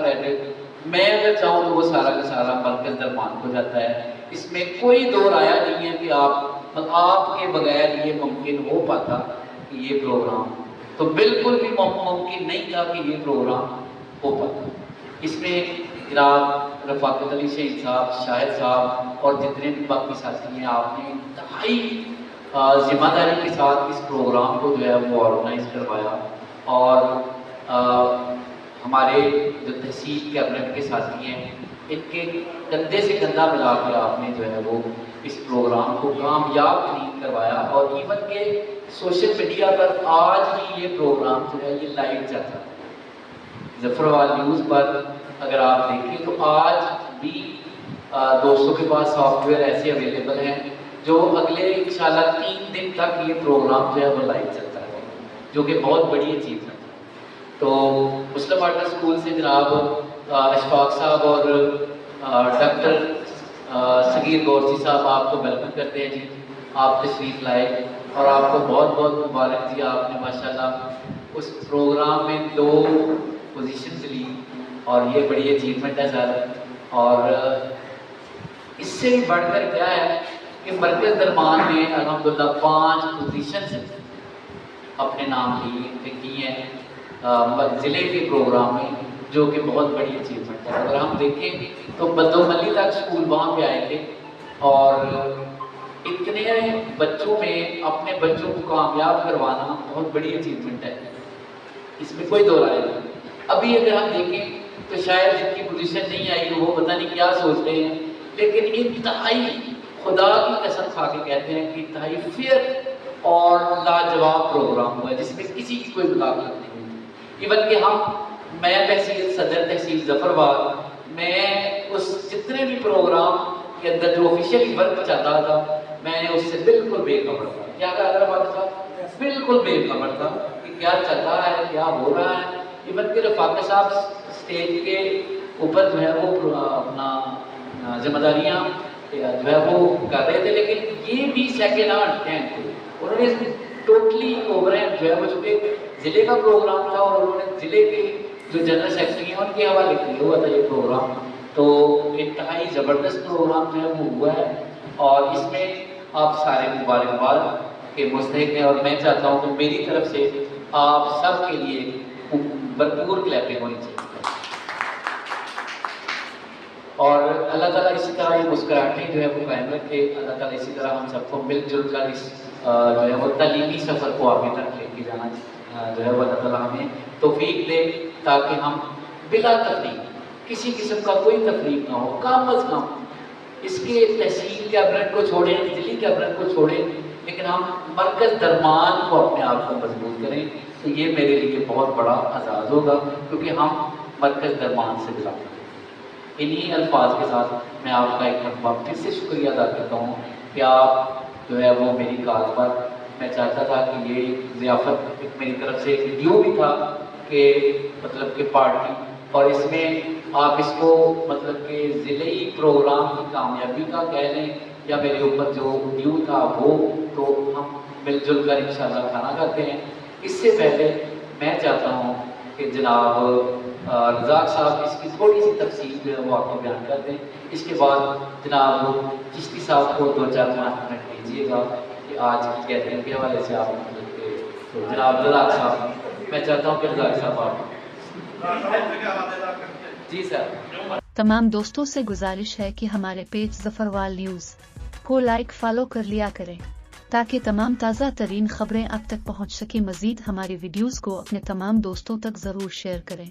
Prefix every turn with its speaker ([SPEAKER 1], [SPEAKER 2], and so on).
[SPEAKER 1] Credit میں اگر چاہوں تو وہ سارا کا سارا مرکز درمان کو جاتا ہے. اس میں کوئی دو رائے نہیں ہے کہ آپ کے بغیر یہ ممکن ہو پاتا کہ یہ پروگرام تو بالکل بھی ممکن نہیں تھا کہ یہ پروگرام ہو پاتا. اس میں جناب رفاقت علی شہید صاحب، شاہد صاحب اور جتنے بھی باقی ساتھی ہیں، آپ نے انتہائی ذمہ داری کے ساتھ اس پروگرام کو جو ہے وہ آرگنائز کروایا. اور ہمارے جو تحصیل کیبنٹ کے ساتھی ہیں، ان کے کندھے سے کندھا ملا کے آپ نے جو ہے وہ اس پروگرام کو کامیاب ترین کروایا. اور ایون کہ سوشل میڈیا پر آج بھی یہ پروگرام جو ہے یہ لائیو چلتا ہے. ظفروال نیوز پر اگر آپ دیکھیں تو آج بھی دوستوں کے پاس سافٹ ویئر ایسے اویلیبل ہیں جو اگلے انشاءاللہ 3 دن تک یہ پروگرام جو ہے وہ لائیو چلتا ہے، جو کہ بہت بڑی اچیومنٹ ہے. تو مسلم آرٹر اسکول سے جناب اشفاق صاحب اور ڈاکٹر صغیر گورسی صاحب آپ کو ویلکم کرتے ہیں. جی آپ تشریف لائے اور آپ کو بہت بہت مبارک. جی آپ نے ماشاءاللہ اس پروگرام میں 2 پوزیشنز لی اور یہ بڑی اچیومنٹ ہے سر. اور اس سے بھی بڑھ کر کیا ہے کہ مرکز درمان نے الحمدللہ 5 پوزیشنز اپنے نام کی ہیں ضلع کے پروگرام میں، جو کہ بہت بڑی اچیومنٹ ہے. اگر ہم دیکھیں تو بدوملی تک اسکول وہاں پہ آئے تھے اور اتنے بچوں میں اپنے بچوں کو کامیاب کروانا بہت بڑی اچیومنٹ ہے، اس میں کوئی دو رائے نہیں. ابھی اگر ہم دیکھیں تو شاید جن کی پوزیشن نہیں آئی وہ پتہ نہیں کیا سوچ رہے ہیں، لیکن انتہائی خدا کی قسم کھا کے کہتے ہیں کہ انتہائی فیئر اور لاجواب پروگرام ہوا ہے جس میں کسی کی کوئی مداخلت نہیں ہوئی. ایون کہ میں تحصیل صدر تحصیل ظفروال میں اس جتنے بھی پروگرام کے اندر جو آفیشیلی ورک چلتا تھا میں نے اس سے بالکل بے خبر تھا. کیا کہا حیدرآباد صاحب؟ بالکل بے خبر تھا کہ کیا چل رہا ہے، کیا ہو رہا ہے. ایون کہ رفاقت صاحب اسٹیج کے اوپر جو ہے وہ اپنا ذمہ داریاں جو ہے وہ کر رہے تھے، لیکن یہ بھی سیکنڈ ہینڈ تھے. انہوں نے ٹوٹلی اوور ہینڈ جو ہے وہ چونکہ ضلع کا پروگرام تھا اور انہوں نے ضلع کے جو جنرل سیکرٹری ہیں ان کے حوالے کیا ہوا تھا یہ پروگرام. تو انتہائی زبردست پروگرام جو ہے وہ ہوا ہے اور اس میں آپ سارے مبارکباد کے مستحق ہیں. اور میں چاہتا ہوں کہ میری طرف سے آپ سب کے لیے بھرپور کلیپنگ ہونی چاہیے. اور اللہ تعالیٰ اسی طرح یہ مسکراہٹیں جو ہے وہ قائم رکھے. اللہ تعالیٰ اسی طرح ہم سب کو مل جل کر اس جو ہے وہ تعلیمی سفر کو آگے تک لے کے جانا جو ہے وہ اللہ تعالیٰ ہمیں توفیق دے تاکہ ہم بلا تفریق کسی قسم کا کوئی تفریق نہ ہو. کم از کم اس کے تحصیل کیبنٹ کو چھوڑیں، ضلعی کیبنٹ کو چھوڑیں، لیکن ہم مرکز درمان کو اپنے آپ کو مضبوط کریں. تو یہ میرے لیے بہت بڑا اعزاز ہوگا کیونکہ ہم مرکز درمان سے بلا. انہی الفاظ کے ساتھ میں آپ کا ایک مرتبہ پھر سے شکریہ ادا کرتا ہوں کہ آپ جو ہے وہ میری کال پر میں چاہتا تھا کہ یہ ضیافت ایک میری طرف سے ایک ڈیو بھی تھا کہ مطلب کہ پارٹی، اور اس میں آپ اس کو مطلب کہ ضلعی پروگرام کی کامیابی کا کہہ لیں یا میرے اوپر جو ڈیو تھا وہ، تو ہم مل جل کر انشاءاللہ کھانا کھاتے ہیں. اس سے پہلے میں چاہتا ہوں کہ جناب رزاق صاحب اس کی تھوڑی سی تفصیل جو ہے وہ آپ کو بیان کر دیں. اس کے بعد جناب چشتی صاحب کو 2-4-5 منٹ دیجیے گا کہ آج کی گیدرنگ کے حوالے سے آپ مطلب کہ تو جناب رزاق صاحب میں چاہتا ہوں کہ رزاق صاحب آپ. جی سر.
[SPEAKER 2] تمام دوستوں سے گزارش ہے کہ ہمارے پیج ظفروال نیوز کو لائک فالو کر لیا کریں تاکہ تمام تازہ ترین خبریں آپ تک پہنچ سکیں. مزید ہماری ویڈیوز کو اپنے تمام دوستوں تک ضرور شیئر کریں.